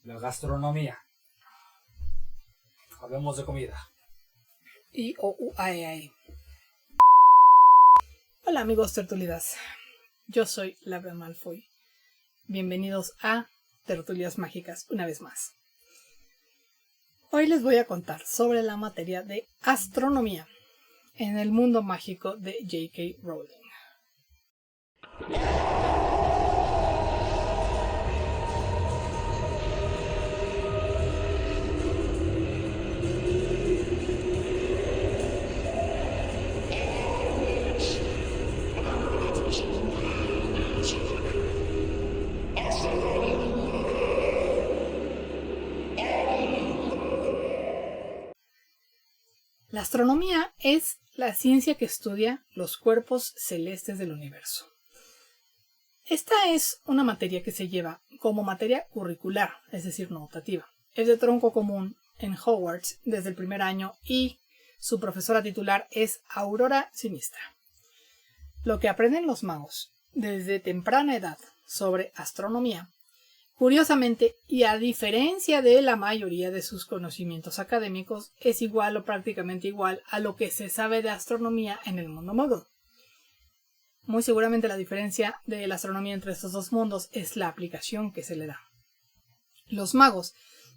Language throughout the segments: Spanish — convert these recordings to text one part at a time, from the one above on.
la gastronomía. Hablemos de comida. I-O-U-A-E-A-E. Hola amigos tertulidas, yo soy Laura Malfoy. Bienvenidos a Tertulias Mágicas una vez más. Hoy les voy a contar sobre la materia de astronomía en el mundo mágico de J.K. Rowling. La astronomía es la ciencia que estudia los cuerpos celestes del universo. Esta es una materia que se lleva como materia curricular, es decir, no optativa. Es de tronco común en Hogwarts desde el primer año y su profesora titular es Aurora Sinistra. Lo que aprenden los magos desde temprana edad sobre astronomía, curiosamente, y a diferencia de la mayoría de sus conocimientos académicos, es igual o prácticamente igual a lo que se sabe de astronomía en el mundo muggle. Muy seguramente la diferencia de la astronomía entre estos dos mundos es la aplicación que se le da. Los magos,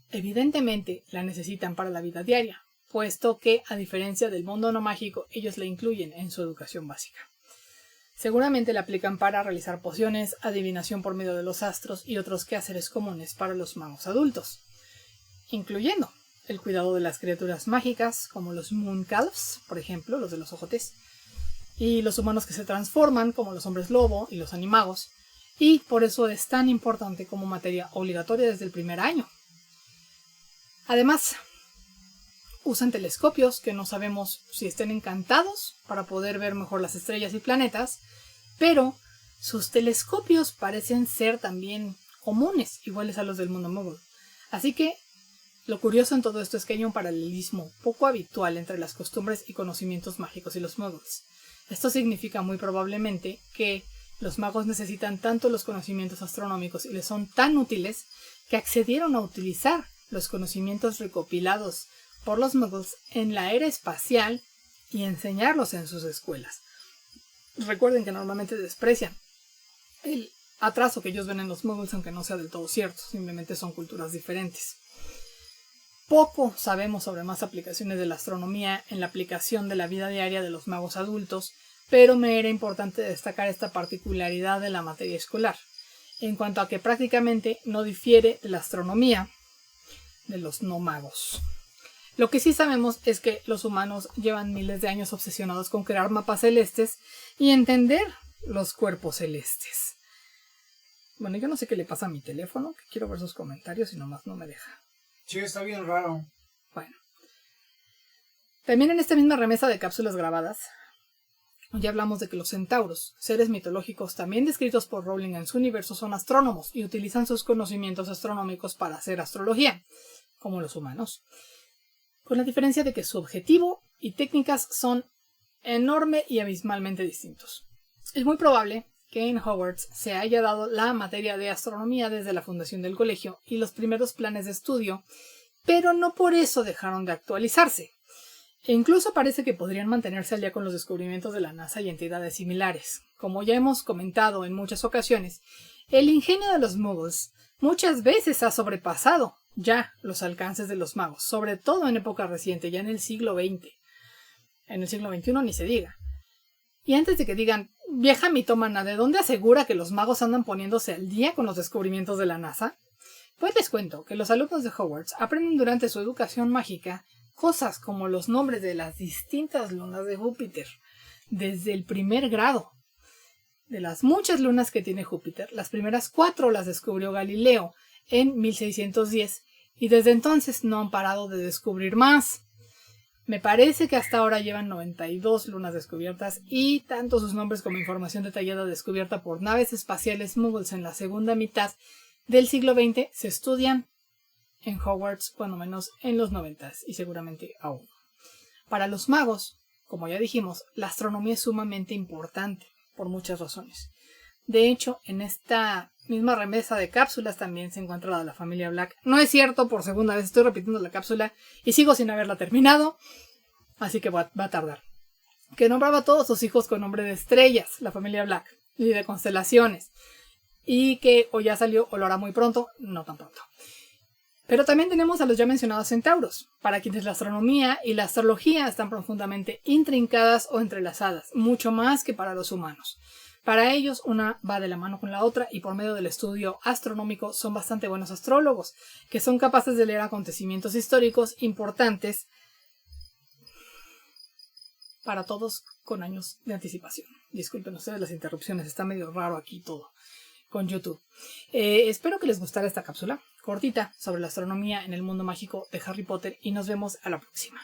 evidentemente, la necesitan para la vida diaria, puesto que, a diferencia del mundo no mágico, ellos la incluyen en su educación básica. Seguramente la aplican para realizar pociones, adivinación por medio de los astros y otros quehaceres comunes para los magos adultos, incluyendo el cuidado de las criaturas mágicas, como los Mooncalfs, por ejemplo, los de los ojotes, y los humanos que se transforman, como los hombres lobo y los animagos, y por eso es tan importante como materia obligatoria desde el primer año. Además, usan telescopios que no sabemos si estén encantados para poder ver mejor las estrellas y planetas, pero sus telescopios parecen ser también comunes, iguales a los del mundo muggle. Así que lo curioso en todo esto es que hay un paralelismo poco habitual entre las costumbres y conocimientos mágicos y los muggles. Esto significa muy probablemente que los magos necesitan tanto los conocimientos astronómicos y les son tan útiles que accedieron a utilizar los conocimientos recopilados por los muggles en la era espacial y enseñarlos en sus escuelas. Recuerden que normalmente desprecian el atraso que ellos ven en los muggles, aunque no sea del todo cierto, simplemente son culturas diferentes. Poco sabemos sobre más aplicaciones de la astronomía en la aplicación de la vida diaria de los magos adultos, pero me era importante destacar esta particularidad de la materia escolar, en cuanto a que prácticamente no difiere de la astronomía de los no magos. Lo que sí sabemos es que los humanos llevan miles de años obsesionados con crear mapas celestes y entender los cuerpos celestes. Bueno, yo no sé qué le pasa a mi teléfono, que quiero ver sus comentarios y nomás no me deja. Sí, está bien raro. Bueno. También en esta misma remesa de cápsulas grabadas, ya hablamos de que los centauros, seres mitológicos también descritos por Rowling en su universo, son astrónomos y utilizan sus conocimientos astronómicos para hacer astrología, como los humanos, con la diferencia de que su objetivo y técnicas son enorme y abismalmente distintos. Es muy probable que en Hogwarts se haya dado la materia de astronomía desde la fundación del colegio y los primeros planes de estudio, pero no por eso dejaron de actualizarse. E incluso parece que podrían mantenerse al día con los descubrimientos de la NASA y entidades similares. Como ya hemos comentado en muchas ocasiones, el ingenio de los muggles muchas veces ha sobrepasado ya los alcances de los magos, sobre todo en época reciente, ya en el siglo XX. En el siglo XXI ni se diga. Y antes de que digan, vieja mitómana, ¿de dónde asegura que los magos andan poniéndose al día con los descubrimientos de la NASA? Pues les cuento que los alumnos de Hogwarts aprenden durante su educación mágica cosas como los nombres de las distintas lunas de Júpiter, desde el primer grado. De las muchas lunas que tiene Júpiter, las primeras 4 las descubrió Galileo en 1610 y desde entonces no han parado de descubrir más. Me parece que hasta ahora llevan 92 lunas descubiertas y tanto sus nombres como información detallada descubierta por naves espaciales muggles en la segunda mitad del siglo XX se estudian en Hogwarts, cuando menos en los 90s y seguramente aún. Para los magos, como ya dijimos, la astronomía es sumamente importante por muchas razones. De hecho, en esta misma remesa de cápsulas también se encuentra la de la familia Black. No es cierto, por segunda vez estoy repitiendo la cápsula y sigo sin haberla terminado, así que va a tardar. Que nombraba a todos sus hijos con nombre de estrellas, la familia Black, y de constelaciones, y que o ya salió o lo hará muy pronto, no tan pronto. Pero también tenemos a los ya mencionados centauros, para quienes la astronomía y la astrología están profundamente intrincadas o entrelazadas, mucho más que para los humanos. Para ellos una va de la mano con la otra y por medio del estudio astronómico son bastante buenos astrólogos, que son capaces de leer acontecimientos históricos importantes para todos con años de anticipación. Disculpen ustedes las interrupciones, está medio raro aquí todo con YouTube. Espero que les gustara esta cápsula cortita sobre la astronomía en el mundo mágico de Harry Potter y nos vemos a la próxima.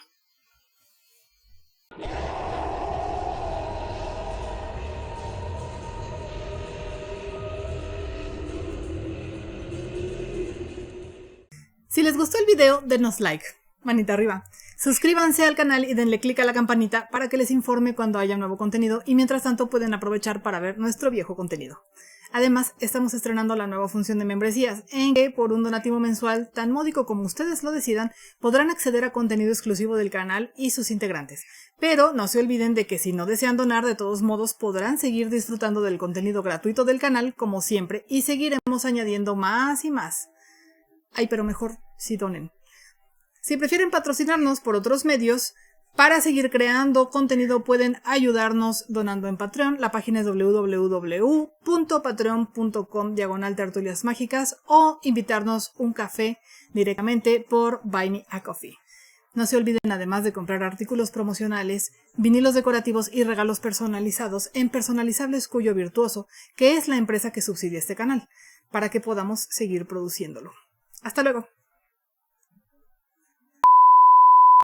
Si les gustó el video, denos like, manita arriba. Suscríbanse al canal y denle click a la campanita para que les informe cuando haya nuevo contenido y mientras tanto pueden aprovechar para ver nuestro viejo contenido. Además, estamos estrenando la nueva función de membresías, en que por un donativo mensual tan módico como ustedes lo decidan, podrán acceder a contenido exclusivo del canal y sus integrantes. Pero no se olviden de que si no desean donar, de todos modos podrán seguir disfrutando del contenido gratuito del canal como siempre y seguiremos añadiendo más y más. Ay, pero mejor si donen. Si prefieren patrocinarnos por otros medios, para seguir creando contenido pueden ayudarnos donando en Patreon. La página es www.patreon.com/tertuliasmágicas o invitarnos un café directamente por Buy Me a Coffee. No se olviden además de comprar artículos promocionales, vinilos decorativos y regalos personalizados en Personalizables Cuyo Virtuoso, que es la empresa que subsidia este canal, para que podamos seguir produciéndolo. ¡Hasta luego!